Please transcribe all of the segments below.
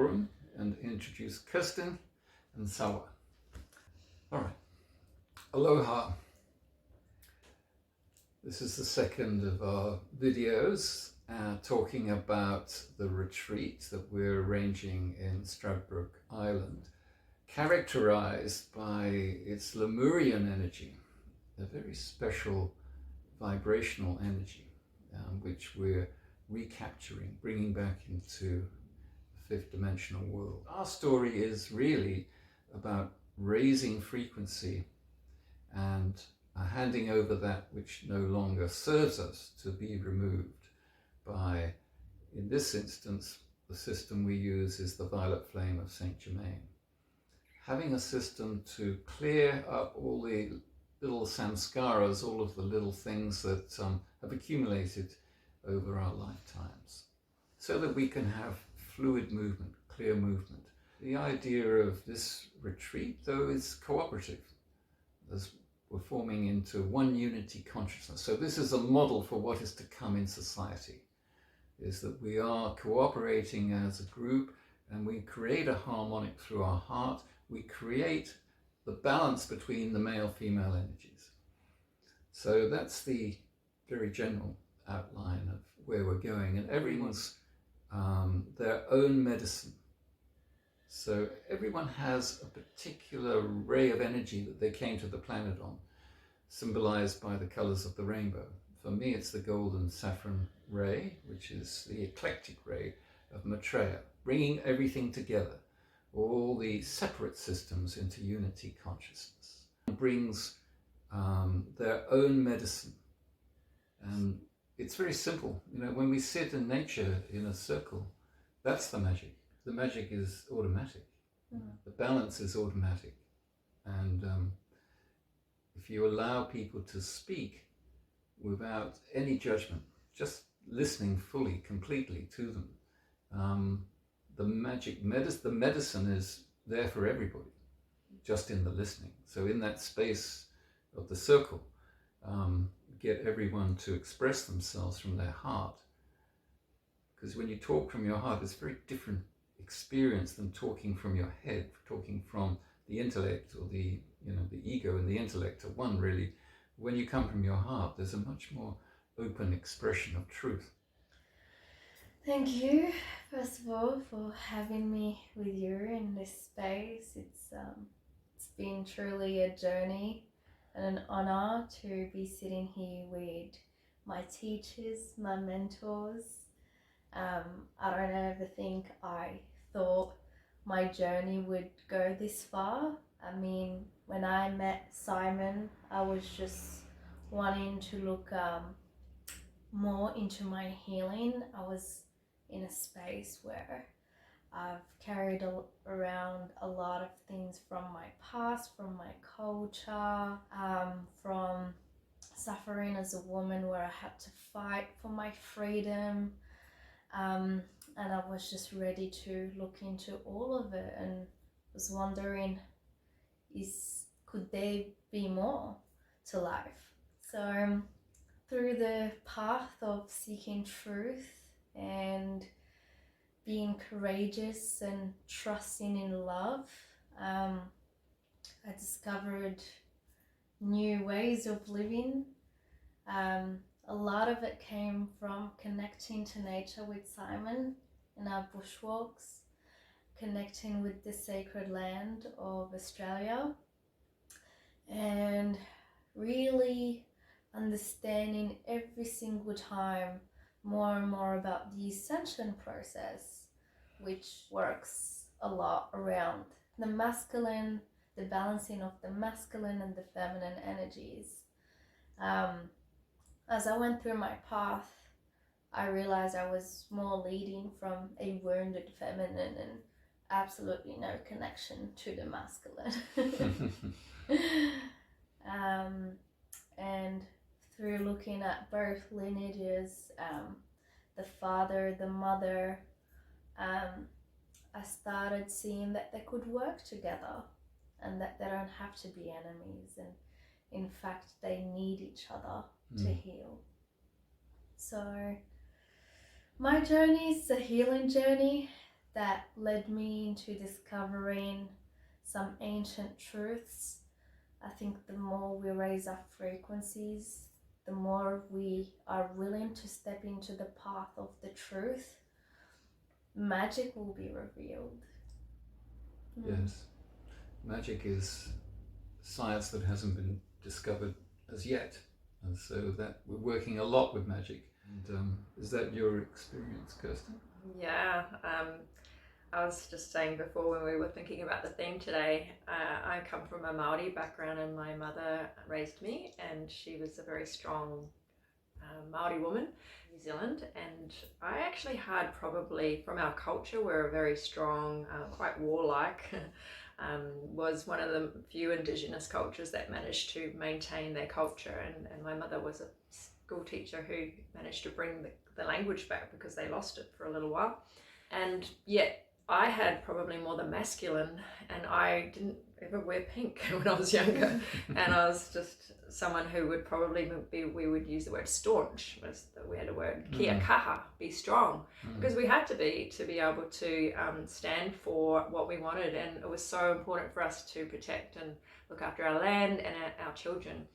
forum and introduce Kirsten and Salwa. All right. Aloha. This is the second of our videos talking about the retreat that we're arranging in Stradbroke Island, characterized by its Lemurian energy, a very special vibrational energy, which we're recapturing, bringing back into the fifth dimensional world. Our story is really about raising frequency and handing over that which no longer serves us to be removed by, in this instance, the system we use is the violet flame of Saint Germain. Having a system to clear up all the little samskaras, all of the little things that have accumulated over our lifetimes, so that we can have fluid movement, clear movement. The idea of this retreat, though, is cooperative, as we're forming into one unity consciousness. So this is a model for what is to come in society, is that we are cooperating as a group and we create a harmonic through our heart. We create the balance between the male-female energies. So that's the very general outline of where we're going, and everyone's their own medicine. So everyone has a particular ray of energy that they came to the planet on, symbolized by the colors of the rainbow. For me, it's the golden saffron ray, which is the eclectic ray of Maitreya, bringing everything together, all the separate systems into unity consciousness. It brings their own medicine. And it's very simple. You know, when we sit in nature in a circle, that's the magic. The magic is automatic. The balance is automatic. And if you allow people to speak without any judgment, just listening fully, completely to them, the the medicine is there for everybody, just in the listening. So in that space of the circle, get everyone to express themselves from their heart. Because when you talk from your heart, it's a very different experience than talking from your head, talking from the intellect, or the ego and the intellect are one, really. When you come from your heart, there's a much more open expression of truth. Thank you, first of all, for having me with you in this space. It's been truly a journey and an honor to be sitting here with my teachers, my mentors. I don't ever think I thought my journey would go this far. I mean, when I met Simon, I was just wanting to look more into my healing. I was in a space where I've carried around a lot of things from my past, from my culture, from suffering as a woman where I had to fight for my freedom. And I was just ready to look into all of it and was wondering, could there be more to life? So through the path of seeking truth and being courageous and trusting in love, I discovered new ways of living. A lot of it came from connecting to nature with Simon in our bushwalks, connecting with the sacred land of Australia, and really understanding every single time more and more about the Ascension process, which works a lot around the masculine, the balancing of the masculine and the feminine energies. As I went through my path, I realized I was more leading from a wounded feminine and absolutely no connection to the masculine. And through looking at both lineages, the father, the mother, I started seeing that they could work together and that they don't have to be enemies, and in fact they need each other to heal. So my journey is a healing journey. that led me into discovering some ancient truths. I think the more we raise our frequencies, the more we are willing to step into the path of the truth, magic will be revealed. Yes. Magic is science that hasn't been discovered as yet. And so that we're working a lot with magic. And is that your experience, Kirsten? Yeah. I was just saying before when we were thinking about the theme today, I come from a Maori background and my mother raised me, and she was a very strong Maori woman, New Zealand, and I actually had probably, from our culture, we're a very strong, quite warlike, was one of the few Indigenous cultures that managed to maintain their culture, and my mother was a school teacher who managed to bring the language back because they lost it for a little while. And yet I had probably more the masculine, and I didn't ever wear pink when I was younger. And I was just someone who would probably be, we would use the word staunch, we had a word, kia kaha, be strong, because we had to be able to stand for what we wanted. And it was so important for us to protect and look after our land and our children.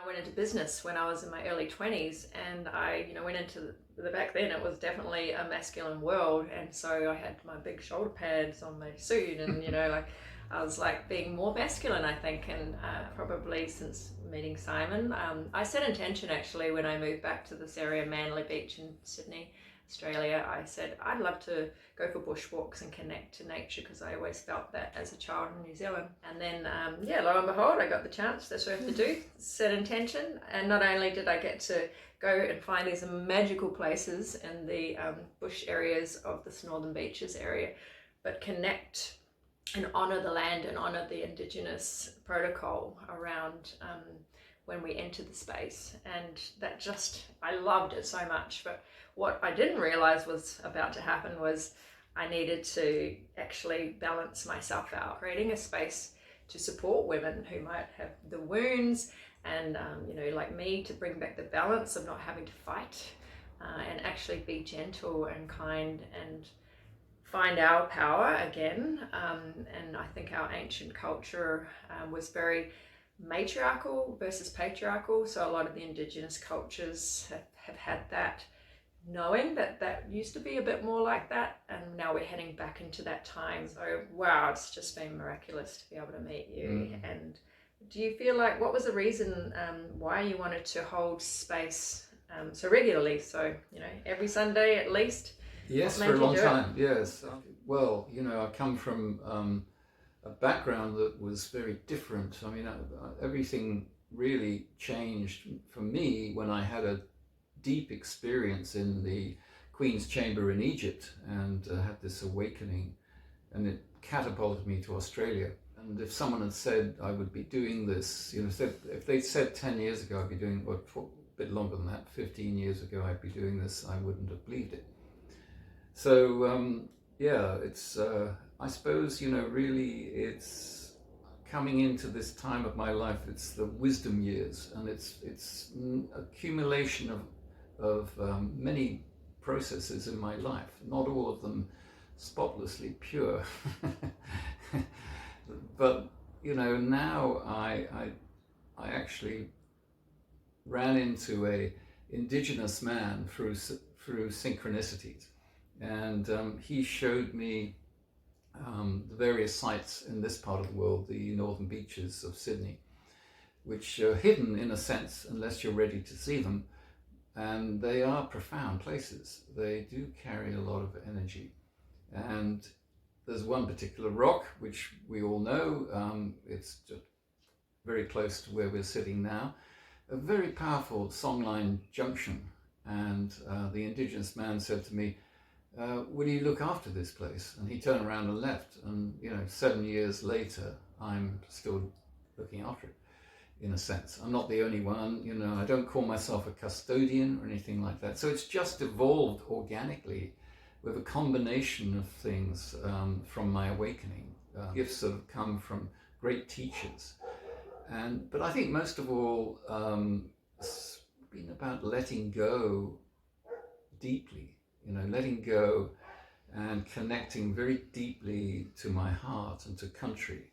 I went into business when I was in my early 20s, and I went into the back then it was definitely a masculine world, and so I had my big shoulder pads on my suit, and like I was like being more masculine, I think. And probably since meeting Simon, I set intention actually when I moved back to this area, Manly Beach in Sydney, Australia. I said I'd love to go for bushwalks and connect to nature, because I always felt that as a child in New Zealand. And then lo and behold, I got the chance. That's what I have to do, set intention. And not only did I get to go and find these magical places in the bush areas of this Northern Beaches area, but connect and honour the land and honour the Indigenous protocol around when we enter the space. And that just, I loved it so much. But what I didn't realise was about to happen was I needed to actually balance myself out, creating a space to support women who might have the wounds, and like me, to bring back the balance of not having to fight, and actually be gentle and kind and find our power again. And I think our ancient culture was very matriarchal versus patriarchal. So a lot of the Indigenous cultures have had that, knowing that used to be a bit more like that, and now we're heading back into that time. So wow, it's just been miraculous to be able to meet you. And do you feel like, what was the reason why you wanted to hold space so regularly, so every Sunday at least? Yes, for a long time. Yes. Well, I come from a background that was very different. I mean, everything really changed for me when I had a deep experience in the Queen's Chamber in Egypt, and had this awakening, and it catapulted me to Australia. And if someone had said I would be doing this, if they'd said 10 years ago I'd be doing, or a bit longer than that, 15 years ago I'd be doing this, I wouldn't have believed it. So it's I suppose really it's coming into this time of my life. It's the wisdom years, and it's an accumulation of many processes in my life, not all of them spotlessly pure. But now I actually ran into a Indigenous man through synchronicities, and he showed me the various sites in this part of the world, the Northern Beaches of Sydney, which are hidden in a sense unless you're ready to see them. And they are profound places. They do carry a lot of energy. And there's one particular rock, which we all know, it's just very close to where we're sitting now, a very powerful songline junction. And the Indigenous man said to me, will you look after this place? And he turned around and left. And 7 years later, I'm still looking after it. In a sense, I'm not the only one. I don't call myself a custodian or anything like that. So it's just evolved organically with a combination of things from my awakening, gifts that have come from great teachers. But I think most of all, it's been about letting go deeply letting go and connecting very deeply to my heart and to country.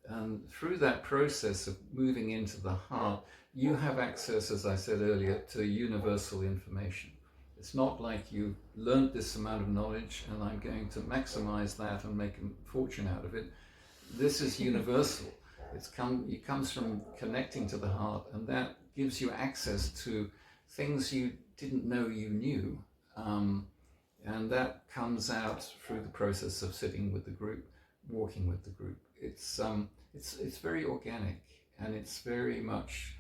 And through that process of moving into the heart, you have access, as I said earlier, to universal information. It's not like you've learned this amount of knowledge and I'm going to maximize that and make a fortune out of it. This is universal. It comes from connecting to the heart, and that gives you access to things you didn't know you knew. And that comes out through the process of sitting with the group, walking with the group. It's very organic, and it's very much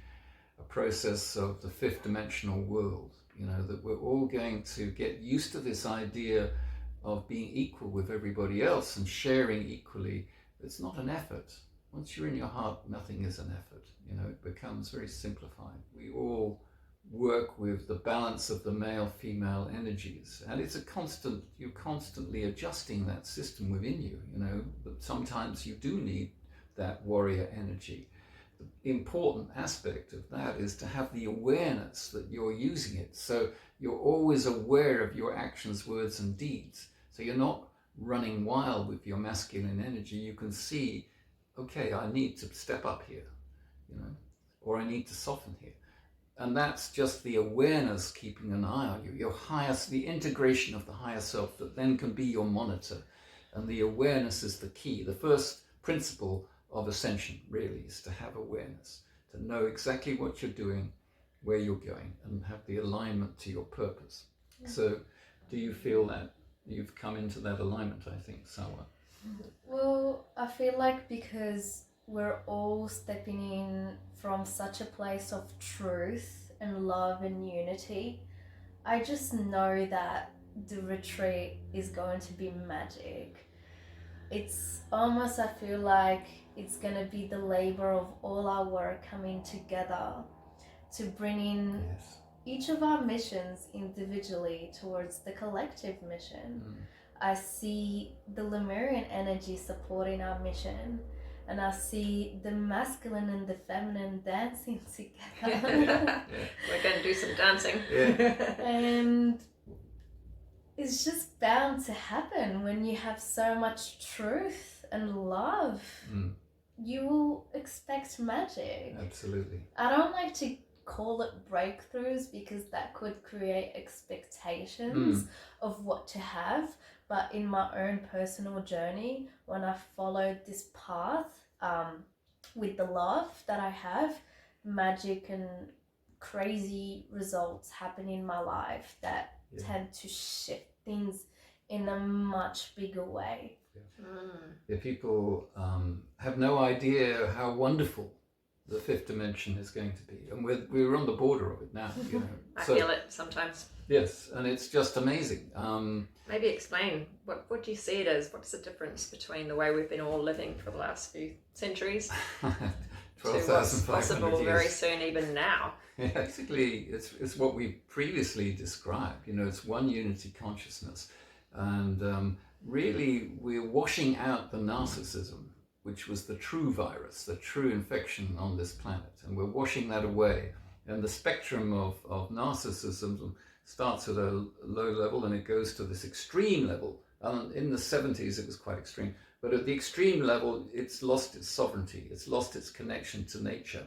a process of the fifth dimensional world, that we're all going to get used to this idea of being equal with everybody else and sharing equally. It's not an effort. Once you're in your heart, nothing is an effort. It becomes very simplified. We all work with the balance of the male-female energies, and it's you're constantly adjusting that system within you, but sometimes you do need that warrior energy. The important aspect of that is to have the awareness that you're using it. So you're always aware of your actions, words, and deeds. So you're not running wild with your masculine energy. You can see, okay, I need to step up here, or I need to soften here. And that's just the awareness keeping an eye on you, the integration of the higher self that then can be your monitor. And the awareness is the key. The first principle of Ascension really is to have awareness, to know exactly what you're doing, where you're going, and have the alignment to your purpose. Yeah. So do you feel that you've come into that alignment, I think, Salwa? Well, I feel like because we're all stepping in from such a place of truth and love and unity, I just know that the retreat is going to be magic. It's almost, I feel like it's going to be the labor of all our work coming together to bring in each of our missions individually towards the collective mission. I see the Lemurian energy supporting our mission, and I see the masculine and the feminine dancing together. We're going to do some dancing. And it's just bound to happen when you have so much truth and love. You will expect magic. Absolutely. I don't like to call it breakthroughs because that could create expectations of what to have. But in my own personal journey, when I followed this path with the love that I have, magic and crazy results happen in my life that tend to shift things in a much bigger way. People have no idea how wonderful the fifth dimension is going to be, and we're on the border of it now. I feel it sometimes. Yes, and it's just amazing. Maybe explain what do you see it as? What's the difference between the way we've been all living for the last few centuries to what's possible years. Very soon, even now? Yeah, basically, it's what we previously described. It's one unity consciousness, and really we're washing out the narcissism, which was the true virus, the true infection on this planet, and we're washing that away. And the spectrum of narcissism starts at a low level and it goes to this extreme level. In the 70s it was quite extreme, but at the extreme level it's lost its sovereignty, it's lost its connection to nature,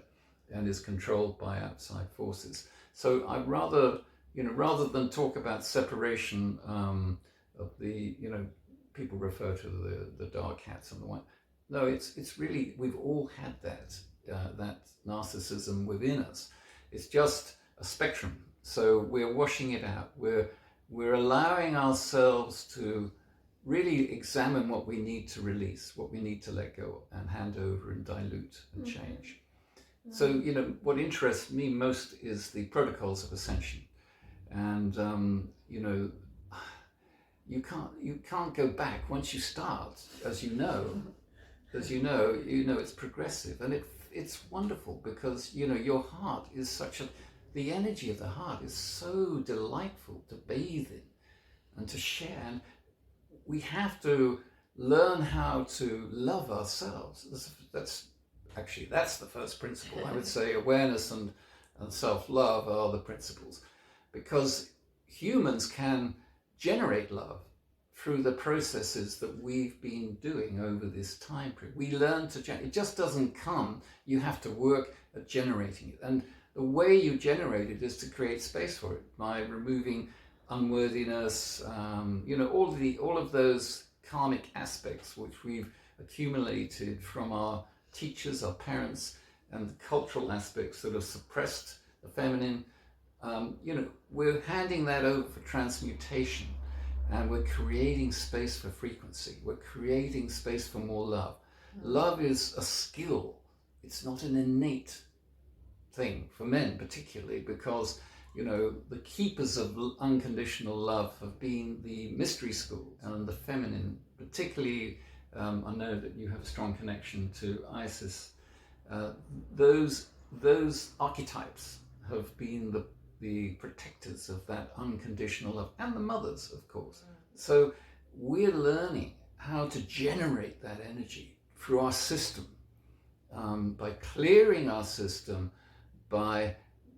and is controlled by outside forces. So I'd rather than talk about separation of the, people refer to the dark cats and the white. No, it's really, we've all had that narcissism within us. It's just a spectrum. So we're washing it out. We're allowing ourselves to really examine what we need to release, what we need to let go and hand over and dilute and change. So, what interests me most is the protocols of Ascension. And, you can't go back once you start, as you know, it's progressive, and it's wonderful because, your heart is the energy of the heart is so delightful to bathe in and to share. And we have to learn how to love ourselves. That's the first principle. I would say awareness and self-love are the principles, because humans can generate love through the processes that we've been doing over this time period. We learn to generate. It just doesn't come. You have to work at generating it. And the way you generate it is to create space for it by removing unworthiness, all of those karmic aspects which we've accumulated from our teachers, our parents, and the cultural aspects that have suppressed the feminine. We're handing that over for transmutation, and we're creating space for frequency. We're creating space for more love. Love is a skill. It's not an innate thing for men, particularly because the keepers of unconditional love have been the mystery school and the feminine. Particularly, I know that you have a strong connection to Isis. Those archetypes have been the protectors of that unconditional love, and the mothers, of course. So we're learning how to generate that energy through our system, by clearing our system, by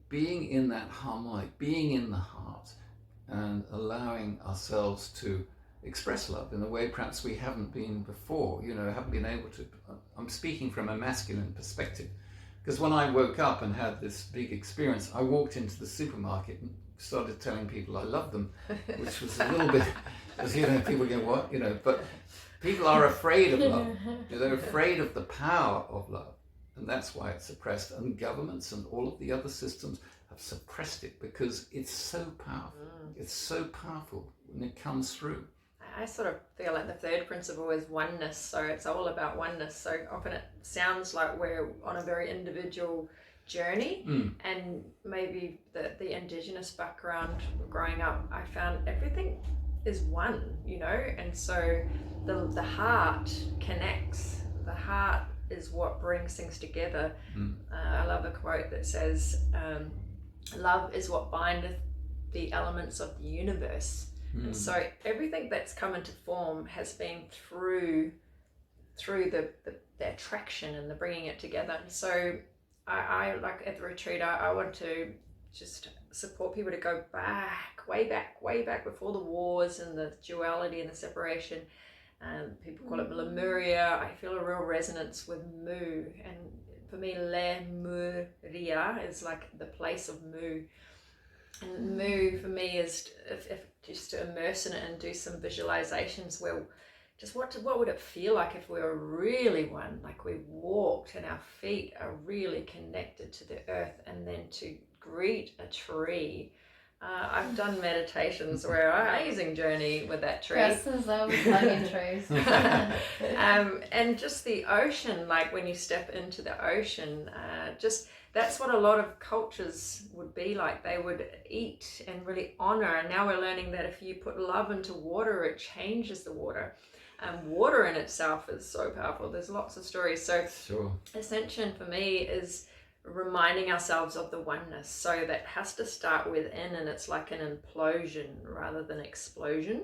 being in that harmonic, being in the heart, and allowing ourselves to express love in a way perhaps we haven't been before, haven't been able to. I'm speaking from a masculine perspective, because when I woke up and had this big experience, I walked into the supermarket and started telling people I love them, which was a little bit, because people go, what? But people are afraid of love. They're afraid of the power of love. And that's why it's suppressed. And governments and all of the other systems have suppressed it because it's so powerful. It's so powerful when it comes through. I sort of feel like the third principle is oneness. So it's all about oneness. So often it sounds like we're on a very individual journey. And maybe the indigenous background growing up, I found everything is one, and so the heart connects. The heart is what brings things together. I love a quote that says, love is what bindeth the elements of the universe. And so everything that's come into form has been through the attraction and the bringing it together. And so I like at the retreat, I want to just support people to go way back before the wars and the duality and the separation. People call it Lemuria. I feel a real resonance with Mu, and for me, Lemuria is like the place of Mu. And Mu for me is if just to immerse in it and do some visualizations where just what would it feel like if we were really one, like we walked and our feet are really connected to the earth, and then to greet a tree. I've done meditations where I'm amazing journey with that tree. Kirsten's always hugging trees. And just the ocean, like when you step into the ocean, just that's what a lot of cultures would be like. They would eat and really honor. And now we're learning that if you put love into water, it changes the water. Water in itself is so powerful. There's lots of stories. So Sure. Ascension for me is reminding ourselves of the oneness. So that has to start within, and it's like an implosion rather than explosion,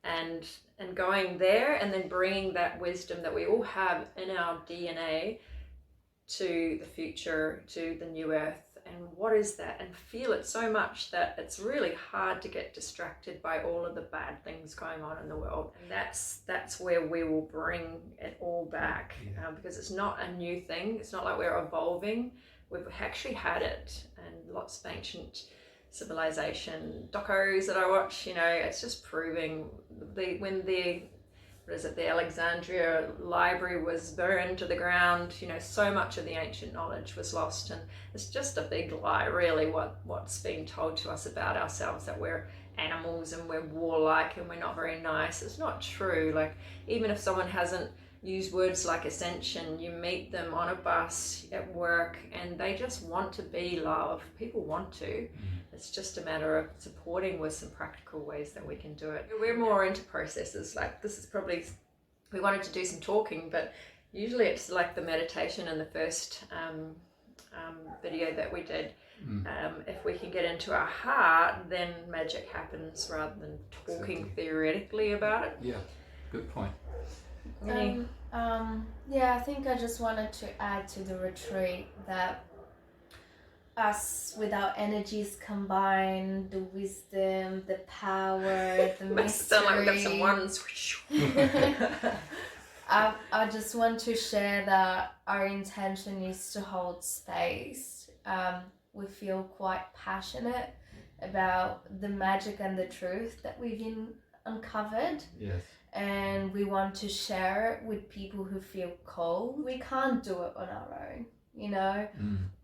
and going there and then bringing that wisdom that we all have in our DNA to the future, to the new earth. And what is that? And feel it so much that it's really hard to get distracted by all of the bad things going on in the world. And that's where we will bring it all back, because it's not a new thing. It's not like we're evolving. We've actually had it, and lots of ancient civilization docos that I watch, it's just proving when the Alexandria library was burned to the ground, so much of the ancient knowledge was lost. And it's just a big lie, really, what's being told to us about ourselves, that we're animals and we're warlike and we're not very nice. It's not true. Like, even if someone hasn't used words like Ascension, you meet them on a bus, at work, and they just want to be loved. People want to. It's just a matter of supporting with some practical ways that we can do it. We're more into processes. Like, this is probably, we wanted to do some talking, but usually it's like the meditation in the first video that we did. If we can get into our heart, then magic happens rather than talking theoretically about it. Yeah, good point. I think I just wanted to add to the retreat that us with our energies combined, the wisdom, the power, the Makes it sound like we got some mystery. ones. I just want to share that our intention is to hold space. We feel quite passionate about the magic and the truth that we've uncovered. Yes. And we want to share it with people who feel called. We can't do it on our own, you know.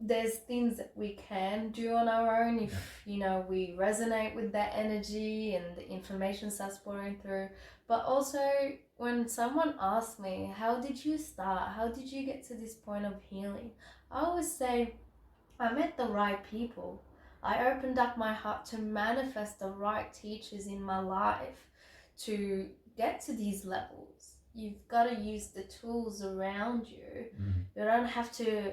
There's things that we can do on our own if, you know, we resonate with that energy and the information starts pouring through. But also, when someone asks me, how did you start? How did you get to this point of healing? I always say, I met the right people. I opened up my heart to manifest the right teachers in my life to get to these levels. You've got to use the tools around you. You don't have to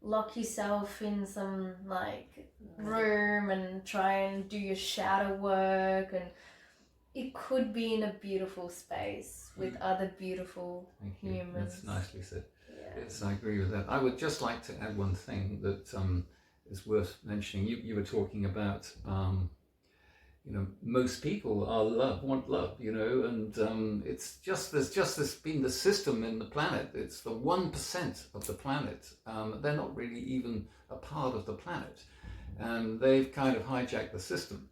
lock yourself in some like room and try and do your shadow work, and it could be in a beautiful space with other beautiful humans. That's nicely said. Yes, I agree with that. I would just like to add one thing that is worth mentioning. You were talking about you know, most people want love, you know, and it's just there's been the system in the planet. It's the 1% of the planet. They're not really even a part of the planet, and they've kind of hijacked the system,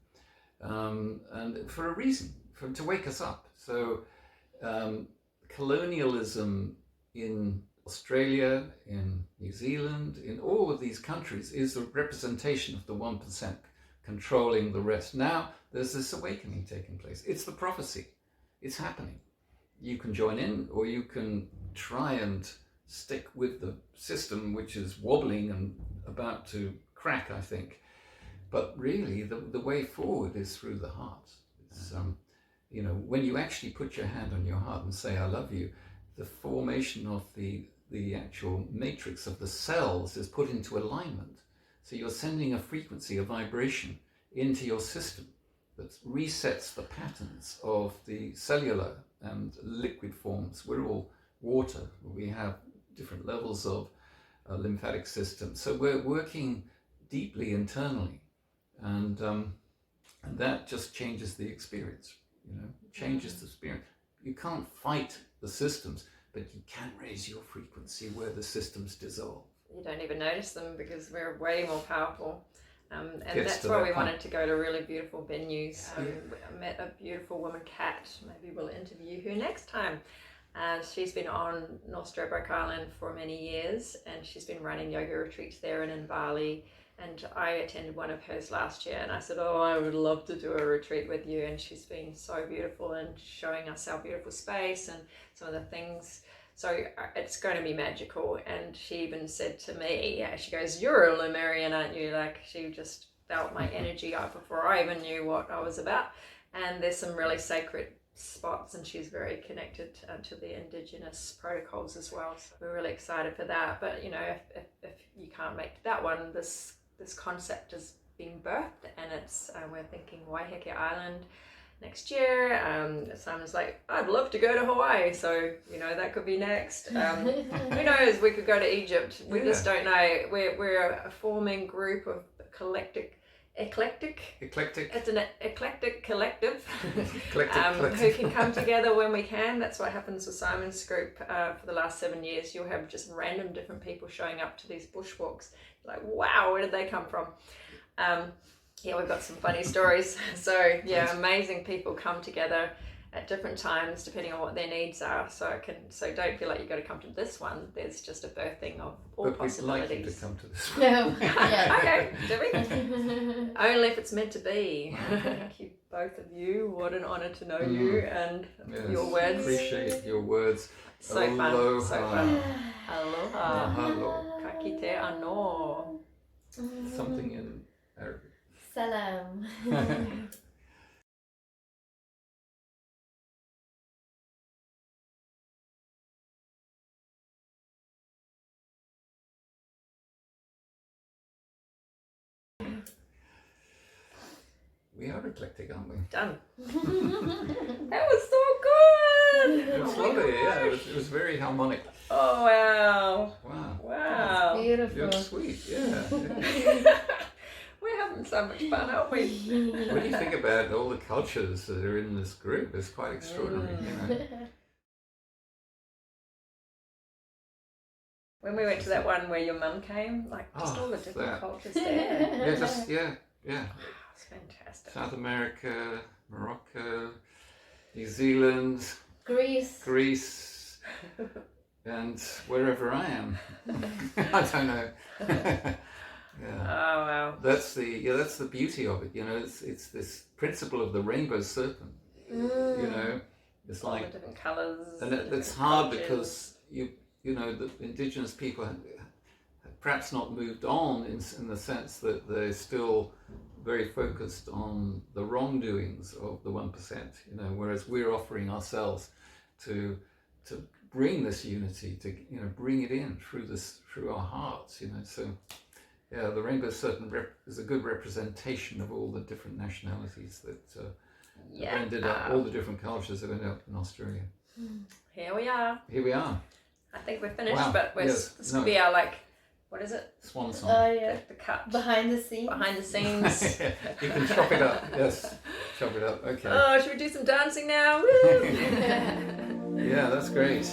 and for a reason, to wake us up. So colonialism in Australia, in New Zealand, in all of these countries is a representation of the 1% controlling the rest. Now there's this awakening taking place. It's the prophecy. It's happening. You can join in, or you can try and stick with the system, which is wobbling and about to crack, I think. But really, the way forward is through the heart. It's, you know, when you actually put your hand on your heart and say, I love you, the formation of the actual matrix of the cells is put into alignment. So you're sending a frequency, a vibration into your system that resets the patterns of the cellular and liquid forms. We're all water. We have different levels of lymphatic system. So we're working deeply internally, and that just changes the experience, you know, changes the spirit. You can't fight the systems, but you can raise your frequency where the systems dissolve. You don't even notice them because we're way more powerful. And that's why we wanted to go to really beautiful venues. I met a beautiful woman, Kat. Maybe we'll interview her next time. She's been on North Stradbroke Island for many years, and she's been running yoga retreats there and in Bali. And I attended one of hers last year, and I said, oh, I would love to do a retreat with you. And she's been so beautiful and showing us our beautiful space and some of the things. So it's going to be magical. And she even said to me, she goes, you're a Lemurian, aren't you? Like, she just felt my energy out before I even knew what I was about. And there's some really sacred spots, and she's very connected to the Indigenous protocols as well. So we're really excited for that. But, you know, if you can't make that one, this concept has been birthed, and it's we're thinking Waiheke Island next year. Simon's like, I'd love to go to Hawaii, so you know that could be next. Who knows? We could go to Egypt. We just don't know. We're a forming group of eclectic. It's an eclectic collective who can come together when we can. That's what happens with Simon's group for the last 7 years. You'll have just random different people showing up to these bushwalks. Like, wow, where did they come from? Yeah, we've got some funny stories. So yeah, amazing people come together at different times depending on what their needs are. So don't feel like you've got to come to this one. There's just a birthing of all possibilities. We'd like you to come to this one. Yeah. Okay, do we? Only if it's meant to be. Thank you, both of you. What an honour to know you and your words. Appreciate your words. So fun. So fun. Aloha. Mahalo. Ka kite ano. Something in Arabic. Salam. We are eclectic, aren't we? Done. That was so good. It was lovely, yeah. It was very harmonic. Oh, wow. Wow. Wow. Beautiful. You're sweet, yeah. having so much fun, aren't we? When you think about all the cultures that are in this group, it's quite extraordinary, you know. When we went to that one where your mum came, like just all the different cultures there. Yeah. It's fantastic. South America, Morocco, New Zealand, Greece, and wherever I am. I don't know. Yeah. Oh wow. That's the beauty of it. You know, it's this principle of the rainbow serpent. You know, it's all like the different colours. and it's hard because you know the indigenous people have perhaps not moved on in the sense that they're still very focused on the wrongdoings of the 1%. You know, whereas we're offering ourselves to bring this unity, to bring it in through our hearts. You know, so. Yeah, the rainbow serpent is a good representation of all the different nationalities that have ended up, all the different cultures that ended up in Australia. Here we are. I think we're finished, Wow. but this could be our, like, what is it? Swan song. Oh yeah. The cut. Behind the scenes. Behind the scenes. You can chop it up. Yes, chop it up. Okay. Oh, should we do some dancing now? Woo! Yeah, that's great.